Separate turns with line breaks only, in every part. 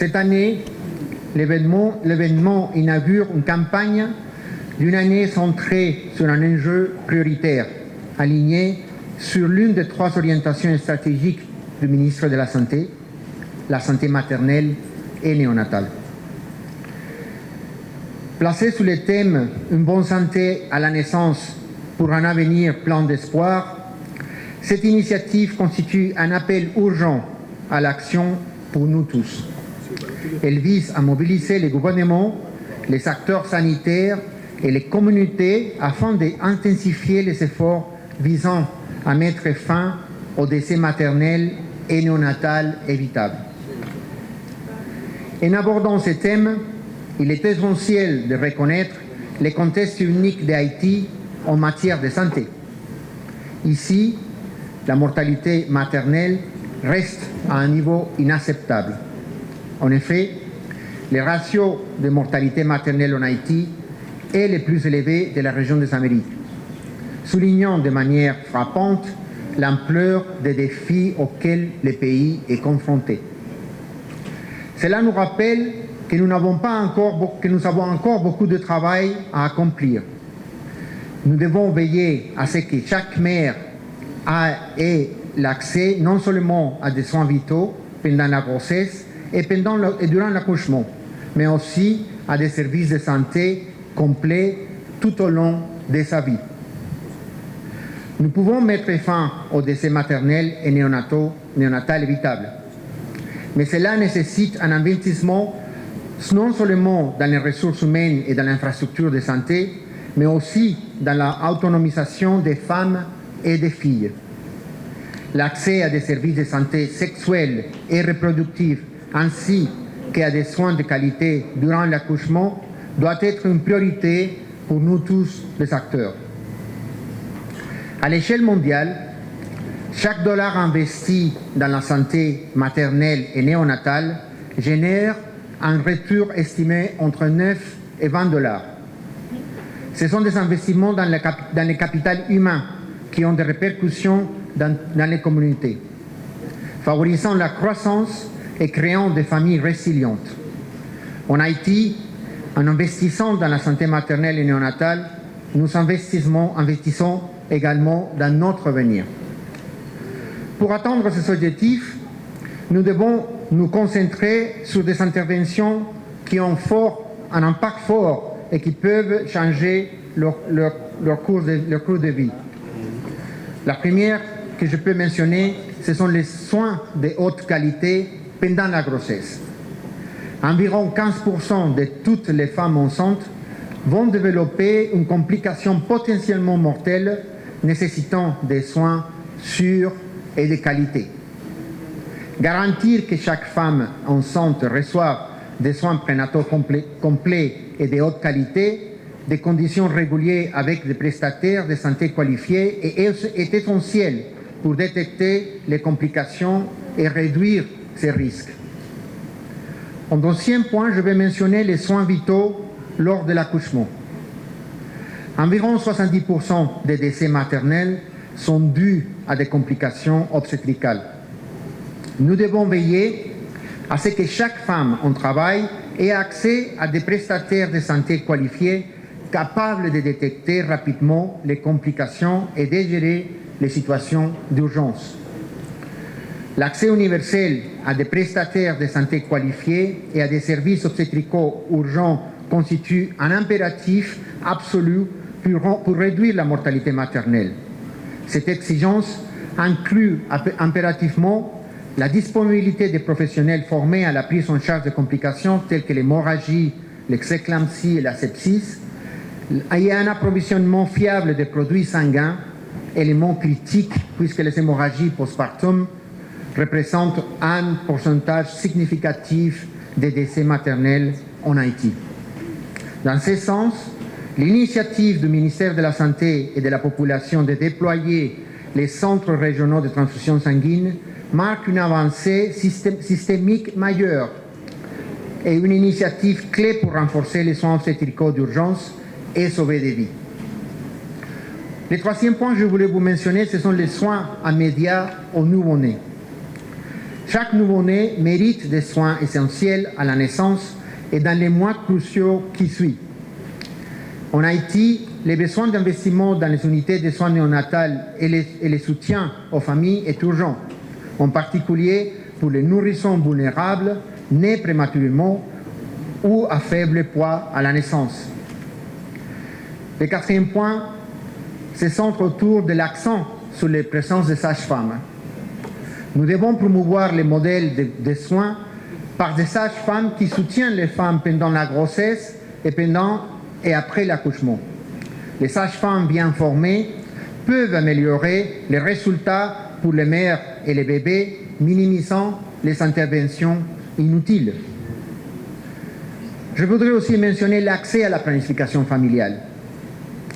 Cette année, l'événement inaugure une campagne d'une année centrée sur un enjeu prioritaire, aligné sur l'une des 3 orientations stratégiques du ministre de la Santé maternelle et néonatale. Placée sous le thème « Une bonne santé à la naissance pour un avenir plein d'espoir », cette initiative constitue un appel urgent à l'action pour nous tous. Elle vise à mobiliser les gouvernements, les acteurs sanitaires et les communautés afin d'intensifier les efforts visant à mettre fin aux décès maternels et néonatals évitables. En abordant ce thème, il est essentiel de reconnaître le contexte unique d'Haïti en matière de santé. Ici, la mortalité maternelle reste à un niveau inacceptable. En effet, le ratio de mortalité maternelle en Haïti est le plus élevé de la région des Amériques, soulignant de manière frappante l'ampleur des défis auxquels le pays est confronté. Cela nous rappelle que nous avons encore beaucoup de travail à accomplir. Nous devons veiller à ce que chaque mère ait l'accès non seulement à des soins vitaux pendant la grossesse et durant l'accouchement, mais aussi à des services de santé complets tout au long de sa vie. Nous pouvons mettre fin aux décès maternels et néonatals évitables, mais cela nécessite un investissement non seulement dans les ressources humaines et dans l'infrastructure de santé, mais aussi dans l'autonomisation des femmes et des filles. L'accès à des services de santé sexuelle et reproductive ainsi qu'à des soins de qualité durant l'accouchement doit être une priorité pour nous tous les acteurs. À l'échelle mondiale, chaque dollar investi dans la santé maternelle et néonatale génère un retour estimé entre 9 et 20 dollars. Ce sont des investissements dans le capital humain qui ont des répercussions dans les communautés, favorisant la croissance et créant des familles résilientes. En Haïti, en investissant dans la santé maternelle et néonatale, nous investissons également dans notre avenir. Pour atteindre ces objectifs, nous devons nous concentrer sur des interventions qui ont un impact fort et qui peuvent changer leur cours de vie. La première que je peux mentionner, ce sont les soins de haute qualité pendant la grossesse. Environ 15% de toutes les femmes enceintes vont développer une complication potentiellement mortelle nécessitant des soins sûrs et de qualité. Garantir que chaque femme enceinte reçoive des soins prénataux complets et de haute qualité, des conditions régulières avec des prestataires de santé qualifiés est essentiel pour détecter les complications et réduire ces risques. En deuxième point, je vais mentionner les soins vitaux lors de l'accouchement. Environ 70% des décès maternels sont dus à des complications obstétricales. Nous devons veiller à ce que chaque femme en travail ait accès à des prestataires de santé qualifiés capables de détecter rapidement les complications et de gérer les situations d'urgence. L'accès universel à des prestataires de santé qualifiés et à des services obstétricaux urgents constitue un impératif absolu pour réduire la mortalité maternelle. Cette exigence inclut impérativement la disponibilité des professionnels formés à la prise en charge de complications telles que l'hémorragie, l'éclampsie et la sepsis, et un approvisionnement fiable des produits sanguins, élément critique puisque les hémorragies postpartum représentent un pourcentage significatif des décès maternels en Haïti. Dans ce sens, l'initiative du ministère de la Santé et de la Population de déployer les centres régionaux de transfusion sanguine marque une avancée systémique majeure et une initiative clé pour renforcer les soins obstétricaux d'urgence et sauver des vies. Le troisième point que je voulais vous mentionner, ce sont les soins immédiats aux nouveau-nés. Chaque nouveau-né mérite des soins essentiels à la naissance et dans les mois cruciaux qui suivent. En Haïti, les besoins d'investissement dans les unités de soins néonatales et les soutiens aux familles est urgent, en particulier pour les nourrissons vulnérables, nés prématurément ou à faible poids à la naissance. Le quatrième point se centre autour de l'accent sur les présences des sages-femmes. Nous devons promouvoir les modèles de soins par des sages-femmes qui soutiennent les femmes pendant la grossesse et pendant et après l'accouchement. Les sages-femmes bien formées peuvent améliorer les résultats pour les mères et les bébés, minimisant les interventions inutiles. Je voudrais aussi mentionner l'accès à la planification familiale.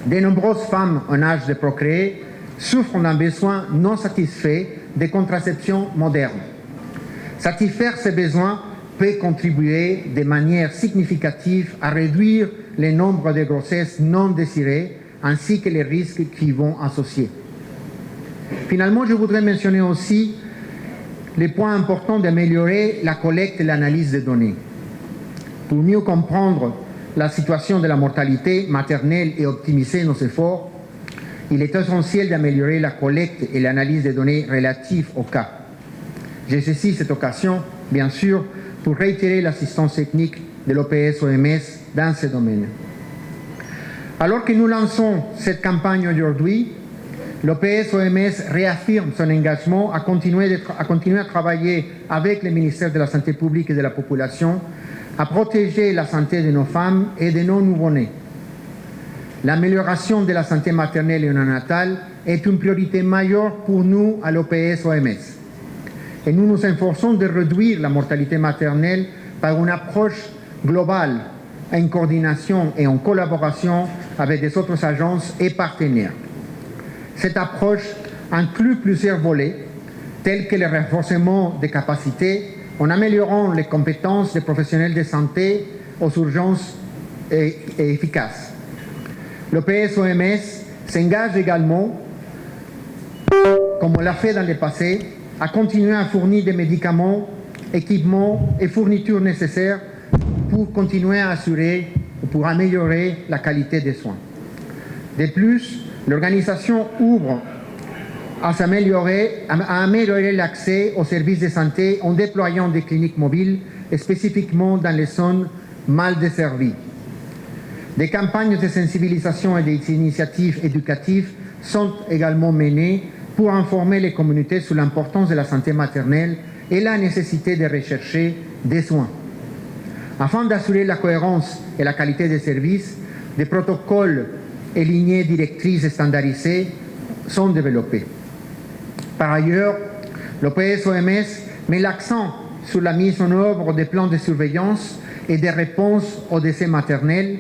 De nombreuses femmes en âge de procréer souffrent d'un besoin non satisfait de contraception moderne. Satisfaire ces besoins peut contribuer de manière significative à réduire le nombre de grossesses non désirées ainsi que les risques qui y vont associer. Finalement, je voudrais mentionner aussi les points importants d'améliorer la collecte et l'analyse des données. Pour mieux comprendre la situation de la mortalité maternelle et optimiser nos efforts, il est essentiel d'améliorer la collecte et l'analyse des données relatives au cas. J'ai saisi cette occasion, bien sûr, pour réitérer l'assistance technique de l'OPS-OMS dans ce domaine. Alors que nous lançons cette campagne aujourd'hui, l'OPS-OMS réaffirme son engagement à continuer à travailler avec le ministère de la Santé publique et de la population à protéger la santé de nos femmes et de nos nouveau-nés. L'amélioration de la santé maternelle et néonatale est une priorité majeure pour nous à l'OPS-OMS. Et nous nous efforçons de réduire la mortalité maternelle par une approche globale, en coordination et en collaboration avec des autres agences et partenaires. Cette approche inclut plusieurs volets, tels que le renforcement des capacités, en améliorant les compétences des professionnels de santé aux urgences et efficaces. L'OPS-OMS s'engage également, comme on l'a fait dans le passé, à continuer à fournir des médicaments, équipements et fournitures nécessaires pour continuer à assurer ou pour améliorer la qualité des soins. De plus, l'organisation ouvre à améliorer l'accès aux services de santé en déployant des cliniques mobiles, spécifiquement dans les zones mal desservies. Des campagnes de sensibilisation et des initiatives éducatives sont également menées pour informer les communautés sur l'importance de la santé maternelle et la nécessité de rechercher des soins. Afin d'assurer la cohérence et la qualité des services, des protocoles et lignées directrices standardisées sont développés. Par ailleurs, l'OPS-OMS met l'accent sur la mise en œuvre des plans de surveillance et des réponses aux décès maternels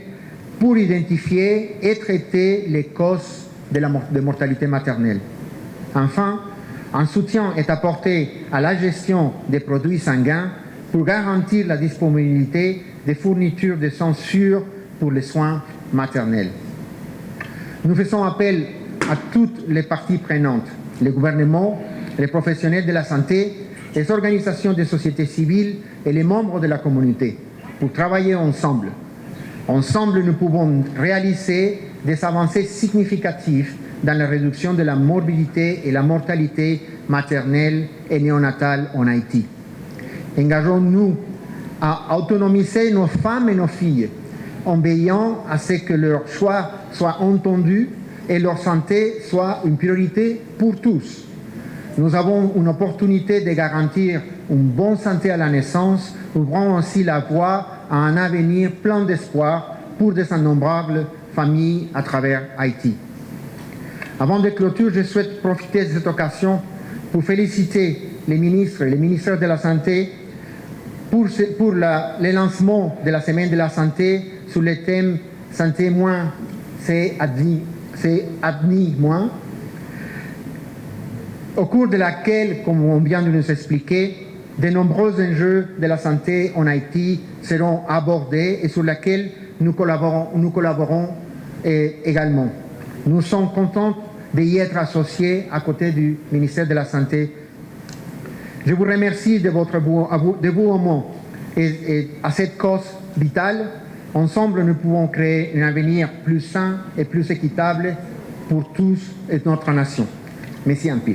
pour identifier et traiter les causes de mortalité maternelle. Enfin, un soutien est apporté à la gestion des produits sanguins pour garantir la disponibilité des fournitures de sang sûres pour les soins maternels. Nous faisons appel à toutes les parties prenantes, le gouvernement, les professionnels de la santé, les organisations de société civile et les membres de la communauté, pour travailler ensemble. Ensemble, nous pouvons réaliser des avancées significatives dans la réduction de la morbidité et la mortalité maternelle et néonatale en Haïti. Engageons-nous à autonomiser nos femmes et nos filles en veillant à ce que leurs choix soient entendus et leur santé soit une priorité pour tous. Nous avons une opportunité de garantir une bonne santé à la naissance, ouvrant ainsi la voie à un avenir plein d'espoir pour des innombrables familles à travers Haïti. Avant de clôturer, je souhaite profiter de cette occasion pour féliciter les ministres et les ministères de la Santé pour le lancement de la Semaine de la Santé sur le thème « Santé moins, c'est ADNI moins », au cours de laquelle, comme on vient de nous expliquer, de nombreux enjeux de la santé en Haïti seront abordés et sur lesquels nous collaborons également. Nous sommes contents d'y être associés à côté du ministère de la Santé. Je vous remercie de votre dévouement et à cette cause vitale. Ensemble, nous pouvons créer un avenir plus sain et plus équitable pour tous et notre nation. Merci un peu.